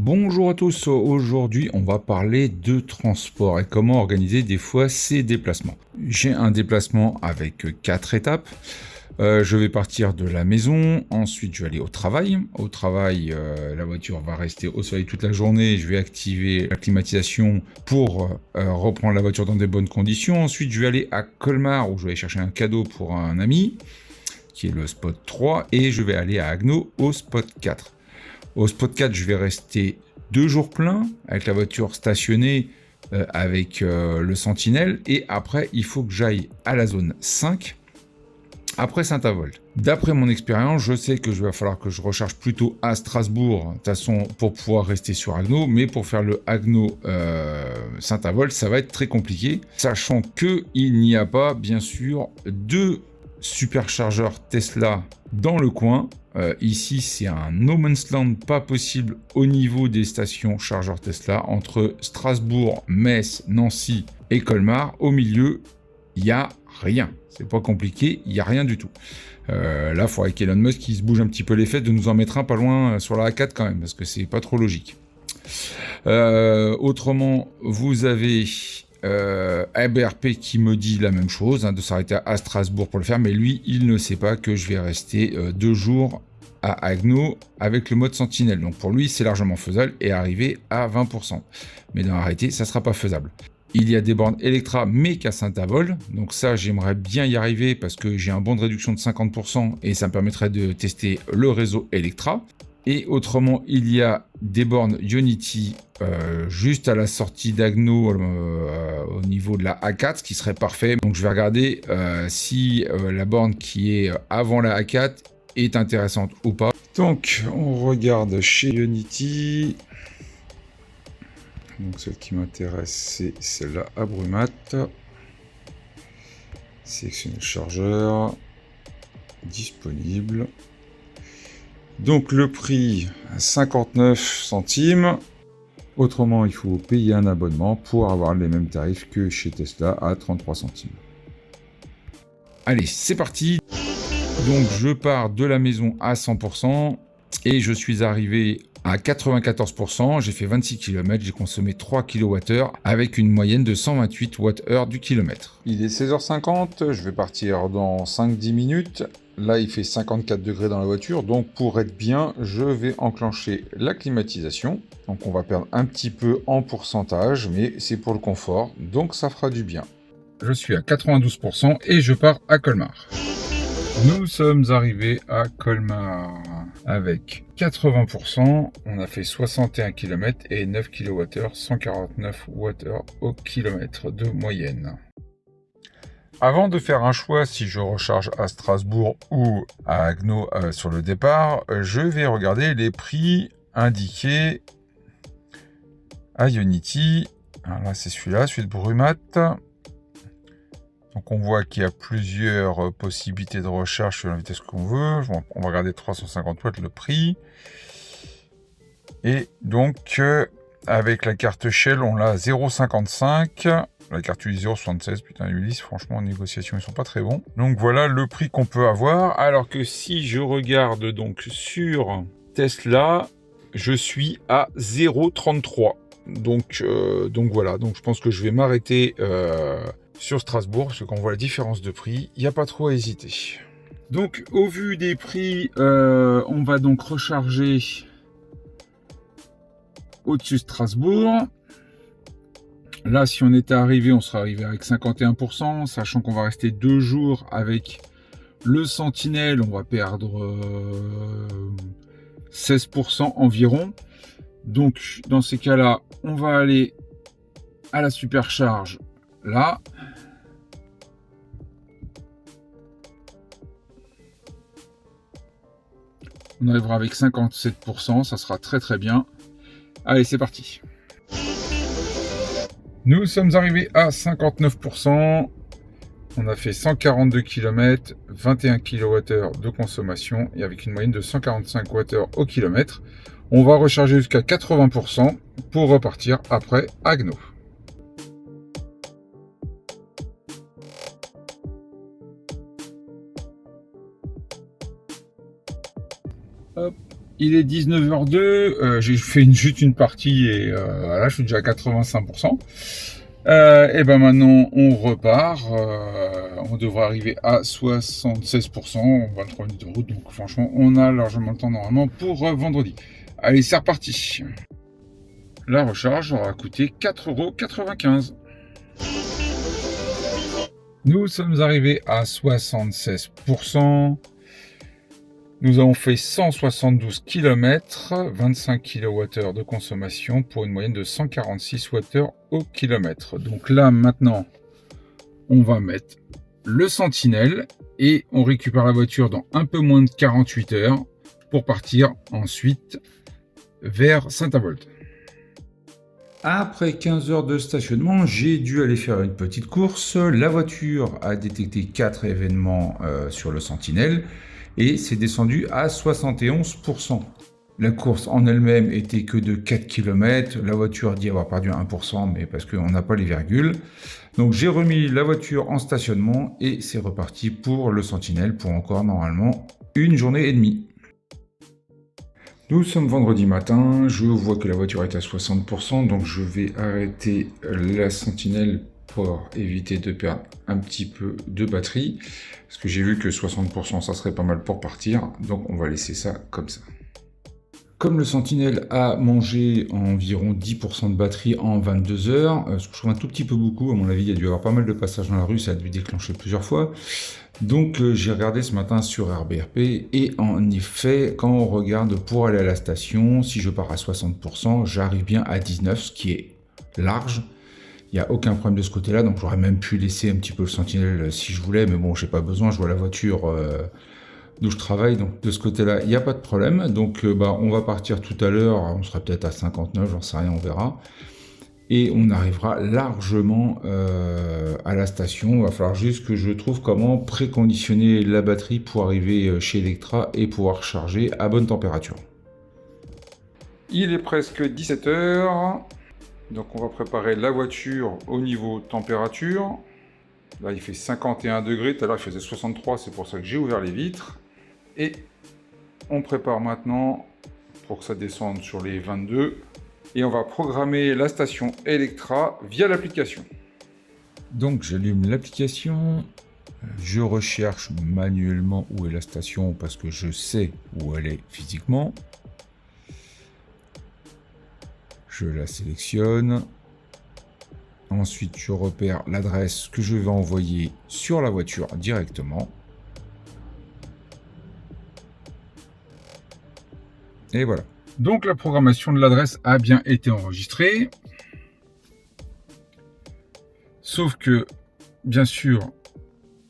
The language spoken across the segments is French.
Bonjour à tous, aujourd'hui on va parler de transport et comment organiser des fois ces déplacements. J'ai un déplacement avec 4 étapes. Je vais partir de la maison, ensuite je vais aller au travail. Au travail, la voiture va rester au soleil toute la journée, je vais activer la climatisation pour reprendre la voiture dans des bonnes conditions. Ensuite je vais aller à Colmar où je vais aller chercher un cadeau pour un ami, qui est le spot 3, et je vais aller à Agno au spot 4. Au spot 4, je vais rester 2 jours pleins avec la voiture stationnée avec le Sentinelle. Et après, il faut que j'aille à la zone 5 après Saint-Avold. D'après mon expérience, je sais que je va falloir que je recharge plutôt à Strasbourg, de toute façon, pour pouvoir rester sur Agno. Mais pour faire le Agno Saint-Avold, ça va être très compliqué, sachant qu'il n'y a pas, bien sûr, de superchargeur Tesla dans le coin. Ici, c'est un no man's land pas possible au niveau des stations chargeurs Tesla entre Strasbourg, Metz, Nancy et Colmar. Au milieu, il n'y a rien. C'est pas compliqué, il n'y a rien du tout. Là, il faudrait qu'Elon Musk qui se bouge un petit peu les fesses de nous en mettre un pas loin sur la A4 quand même, parce que c'est pas trop logique. Autrement, vous avez ABRP qui me dit la même chose, de s'arrêter à Strasbourg pour le faire, mais lui, il ne sait pas que je vais rester 2 jours à Agno avec le mode Sentinelle. Donc pour lui, c'est largement faisable et arriver à 20%. Mais dans la réalité, ça ne sera pas faisable. Il y a des bornes Electra, mais qu'à Saint-Avold. Donc ça, j'aimerais bien y arriver parce que j'ai un bon de réduction de 50% et ça me permettrait de tester le réseau Electra. Et autrement, il y a des bornes Unity juste à la sortie d'Agno au niveau de la A4, ce qui serait parfait. Donc je vais regarder si la borne qui est avant la A4 est intéressante ou pas. Donc on regarde chez Unity. Donc celle qui m'intéresse, c'est celle-là à Brumat. Sélectionner le chargeur. Disponible. Donc le prix, 59 centimes. Autrement, il faut payer un abonnement pour avoir les mêmes tarifs que chez Tesla à 33 centimes. Allez, c'est parti. Donc je pars de la maison à 100% et je suis arrivé à 94%. J'ai fait 26 km, j'ai consommé 3 kWh avec une moyenne de 128 Wh du kilomètre. Il est 16h50, je vais partir dans 5-10 minutes. Là, il fait 54 degrés dans la voiture, donc pour être bien, je vais enclencher la climatisation. Donc on va perdre un petit peu en pourcentage, mais c'est pour le confort, donc ça fera du bien. Je suis à 92% et je pars à Colmar. Nous sommes arrivés à Colmar avec 80%. On a fait 61 km et 9 kWh, 149 Wh au kilomètre de moyenne. Avant de faire un choix si je recharge à Strasbourg ou à Agno sur le départ, je vais regarder les prix indiqués à Unity. Alors là, c'est celui-là, celui de Brumat. Donc on voit qu'il y a plusieurs possibilités de recharge sur la vitesse qu'on veut. On va regarder 350 watts le prix. Et donc avec la carte Shell, on l'a à 0,55. La carte Ulysse 0,76. Putain, Ulysse, franchement, en négociation, ils sont pas très bons. Donc voilà le prix qu'on peut avoir. Alors que si je regarde donc sur Tesla, je suis à 0,33. Donc voilà. Donc je pense que je vais m'arrêter sur Strasbourg, parce qu'on voit la différence de prix, il n'y a pas trop à hésiter. Donc au vu des prix, on va donc recharger au-dessus de Strasbourg. Là, si on était arrivé, on serait arrivé avec 51%, sachant qu'on va rester 2 jours avec le Sentinelle, on va perdre 16% environ. Donc dans ces cas-là, on va aller à la supercharge là. On arrivera avec 57%, ça sera très très bien. Allez, c'est parti. Nous sommes arrivés à 59%. On a fait 142 km, 21 kWh de consommation et avec une moyenne de 145 Wh au kilomètre. On va recharger jusqu'à 80% pour repartir après Agno. Hop, Il est 19h02, j'ai fait juste une partie et voilà, je suis déjà à 85%. Et ben maintenant on repart, on devrait arriver à 76%, 23 minutes de route, donc franchement on a largement le temps normalement pour vendredi. Allez, c'est reparti. La recharge aura coûté 4,95 €. Nous sommes arrivés à 76%. Nous avons fait 172 km, 25 kWh de consommation pour une moyenne de 146 Wh au kilomètre. Donc là, maintenant, on va mettre le Sentinelle et on récupère la voiture dans un peu moins de 48 heures pour partir ensuite vers Saint-Avold. Après 15 heures de stationnement, j'ai dû aller faire une petite course. La voiture a détecté 4 événements sur le Sentinelle et c'est descendu à 71%. La course en elle-même était que de 4 km. La voiture dit avoir perdu 1%, mais parce qu'on n'a pas les virgules. Donc j'ai remis la voiture en stationnement et c'est reparti pour le Sentinelle pour encore normalement une journée et demie. Nous sommes vendredi matin, je vois que la voiture est à 60%, donc je vais arrêter la Sentinelle pour éviter de perdre un petit peu de batterie, parce que j'ai vu que 60% ça serait pas mal pour partir, donc on va laisser ça comme ça. Comme le Sentinelle a mangé environ 10% de batterie en 22 heures, ce que je trouve un tout petit peu beaucoup, à mon avis il y a dû y avoir pas mal de passages dans la rue, ça a dû déclencher plusieurs fois. Donc j'ai regardé ce matin sur RBRP et en effet, quand on regarde pour aller à la station, si je pars à 60%, j'arrive bien à 19, ce qui est large. Il n'y a aucun problème de ce côté-là, donc j'aurais même pu laisser un petit peu le Sentinelle si je voulais, mais bon, j'ai pas besoin, je vois la voiture d'où je travaille, donc de ce côté-là, il n'y a pas de problème. Donc on va partir tout à l'heure, on sera peut-être à 59, j'en sais rien, on verra. Et on arrivera largement à la station. Il va falloir juste que je trouve comment préconditionner la batterie pour arriver chez Electra et pouvoir charger à bonne température. Il est presque 17 h. Donc on va préparer la voiture au niveau température. Là il fait 51 degrés, tout à l'heure il faisait 63, c'est pour ça que j'ai ouvert les vitres. Et on prépare maintenant pour que ça descende sur les 22. Et on va programmer la station Electra via l'application. Donc j'allume l'application, je recherche manuellement où est la station parce que je sais où elle est physiquement. Je la sélectionne. Ensuite je repère l'adresse que je vais envoyer sur la voiture directement. Et voilà. Donc la programmation de l'adresse a bien été enregistrée. Sauf que, bien sûr,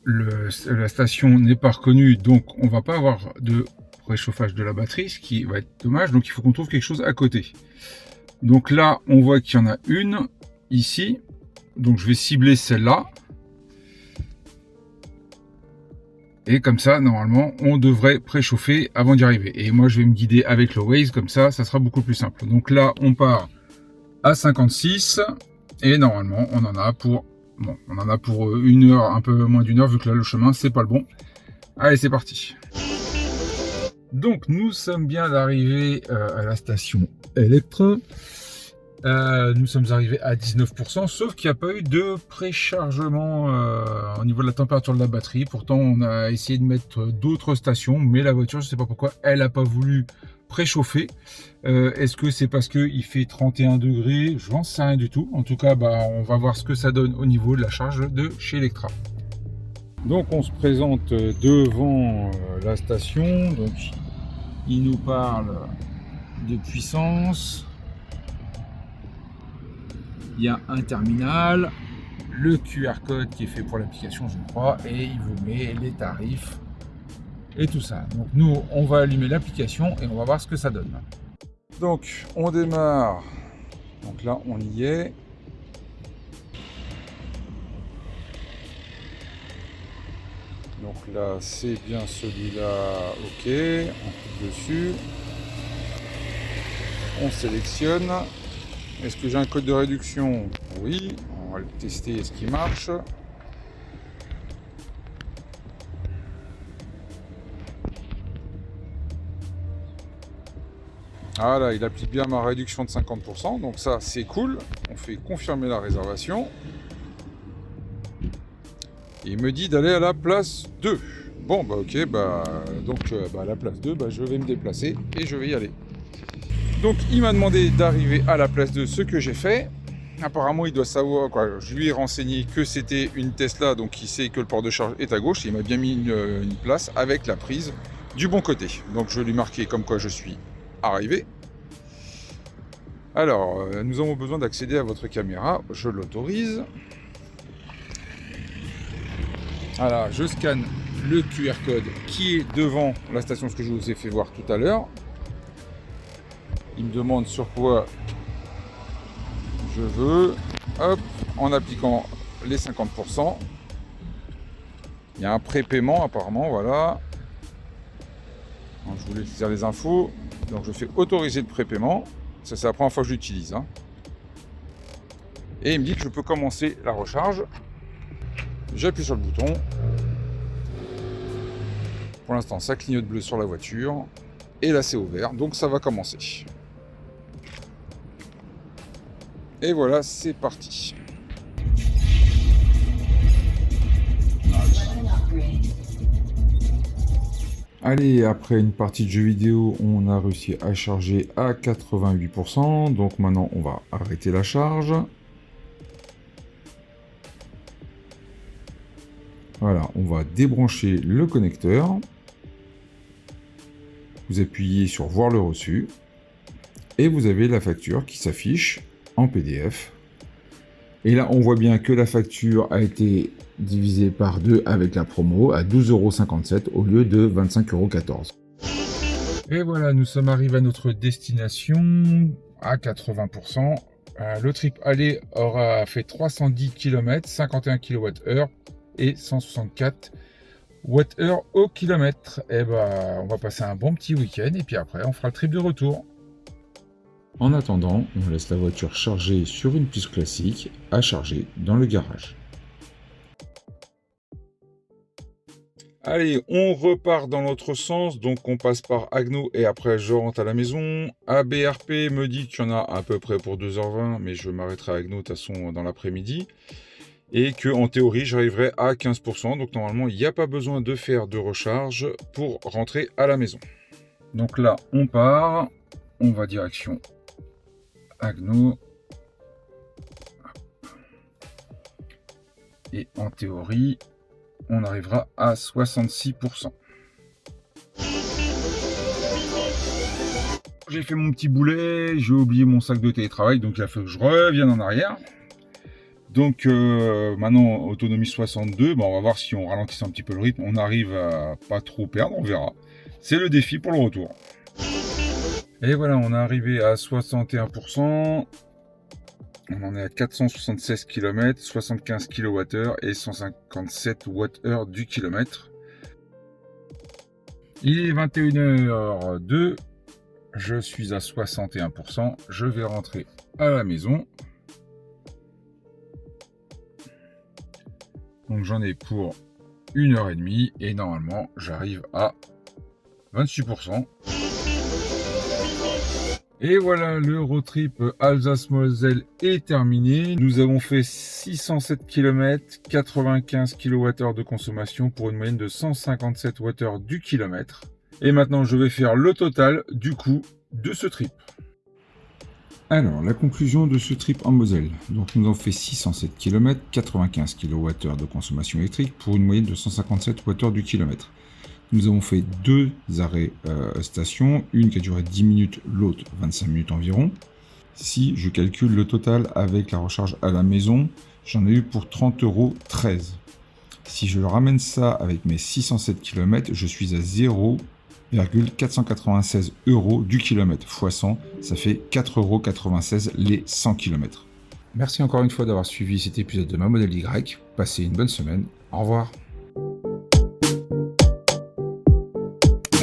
la station n'est pas reconnue, donc on ne va pas avoir de préchauffage de la batterie, ce qui va être dommage. Donc il faut qu'on trouve quelque chose à côté. Donc là, on voit qu'il y en a une ici. Donc je vais cibler celle-là. Et comme ça, normalement, on devrait préchauffer avant d'y arriver. Et moi, je vais me guider avec le Waze, comme ça sera beaucoup plus simple. Donc là, on part à 56. Et normalement, on en a pour une heure, un peu moins d'une heure, vu que là, le chemin, c'est pas le bon. Allez, c'est parti. Donc, nous sommes bien arrivés à la station Electra. Nous sommes arrivés à 19%, sauf qu'il n'y a pas eu de préchargement au niveau de la température de la batterie. Pourtant, on a essayé de mettre d'autres stations, mais la voiture, je ne sais pas pourquoi, elle n'a pas voulu préchauffer. Est-ce que c'est parce qu'il fait 31 degrés? Je n'en sais rien du tout. En tout cas, on va voir ce que ça donne au niveau de la charge de chez Electra. Donc, on se présente devant la station. Donc, il nous parle de puissance. Il y a un terminal, le QR code qui est fait pour l'application, je crois, et il vous met les tarifs et tout ça. Donc nous, on va allumer l'application et on va voir ce que ça donne. Donc on démarre. Donc là, on y est. Donc là, c'est bien celui-là. Ok, on clique dessus. On sélectionne. Est-ce que j'ai un code de réduction? Oui, on va le tester, est-ce qu'il marche? Voilà, il applique bien ma réduction de 50%, donc ça c'est cool. On fait confirmer la réservation. Et il me dit d'aller à la place 2. Bon bah ok, donc à la place 2, je vais me déplacer et je vais y aller. Donc il m'a demandé d'arriver à la place 2, ce que j'ai fait. Apparemment il doit savoir, quoi. Je lui ai renseigné que c'était une Tesla, donc il sait que le port de charge est à gauche. Et il m'a bien mis une place avec la prise du bon côté. Donc je lui ai marqué comme quoi je suis arrivé. Alors, nous avons besoin d'accéder à votre caméra, je l'autorise. Voilà, je scanne le QR code qui est devant la station, ce que je vous ai fait voir tout à l'heure. Il me demande sur quoi je veux. Hop, en appliquant les 50%. Il y a un prépaiement apparemment, voilà. Donc, je voulais dire les infos. Donc je fais autoriser le prépaiement. Ça c'est la première fois que je l'utilise. Et il me dit que je peux commencer la recharge. J'appuie sur le bouton. Pour l'instant, ça clignote bleu sur la voiture. Et là, c'est au vert. Donc, ça va commencer. Et voilà, c'est parti. Allez, après une partie de jeu vidéo, on a réussi à charger à 88%. Donc, maintenant, on va arrêter la charge. Voilà, on va débrancher le connecteur. Vous appuyez sur voir le reçu et vous avez la facture qui s'affiche en PDF. Et là, on voit bien que la facture a été divisée par 2 avec la promo à 12,57 € au lieu de 25,14 €. Et voilà, nous sommes arrivés à notre destination à 80%. Le trip aller aura fait 310 km, 51 kWh et 164 Wh au kilomètre. Et on va passer un bon petit week-end et puis après on fera le trip de retour. En attendant, on laisse la voiture chargée sur une piste classique à charger dans le garage. Allez, on repart dans l'autre sens, donc on passe par Agno et après je rentre à la maison. ABRP me dit qu'il y en a à peu près pour 2h20, mais je m'arrêterai à Agno de toute façon dans l'après-midi. Et que en théorie j'arriverai à 15%, donc normalement il n'y a pas besoin de faire de recharge pour rentrer à la maison. Donc là on part, on va direction Agno, et en théorie on arrivera à 66%. J'ai fait mon petit boulet, j'ai oublié mon sac de télétravail, donc il a fallu que je revienne en arrière. Donc maintenant autonomie 62, on va voir si on ralentit un petit peu le rythme, on arrive à pas trop perdre, on verra. C'est le défi pour le retour. Et voilà, on est arrivé à 61%, on en est à 476 km, 75 kWh et 157 Wh du kilomètre. Il est 21h02, je suis à 61%, je vais rentrer à la maison. Donc j'en ai pour 1h30 et normalement j'arrive à 26%. Et voilà, le road trip Alsace-Moselle est terminé. Nous avons fait 607 km, 95 kWh de consommation pour une moyenne de 157 Wh du kilomètre. Et maintenant je vais faire le total du coût de ce trip. Alors, la conclusion de ce trip en Moselle. Donc, nous avons fait 607 km, 95 kWh de consommation électrique pour une moyenne de 157 Wh du kilomètre. Nous avons fait 2 arrêts stations, une qui a duré 10 minutes, l'autre 25 minutes environ. Si je calcule le total avec la recharge à la maison, j'en ai eu pour 30,13 €. Si je ramène ça avec mes 607 km, je suis à 0,496 € du kilomètre x 100, ça fait 4,96 € les 100 km. Merci encore une fois d'avoir suivi cet épisode de Ma Modèle Y. Passez une bonne semaine. Au revoir.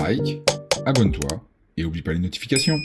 Like, abonne-toi et n'oublie pas les notifications.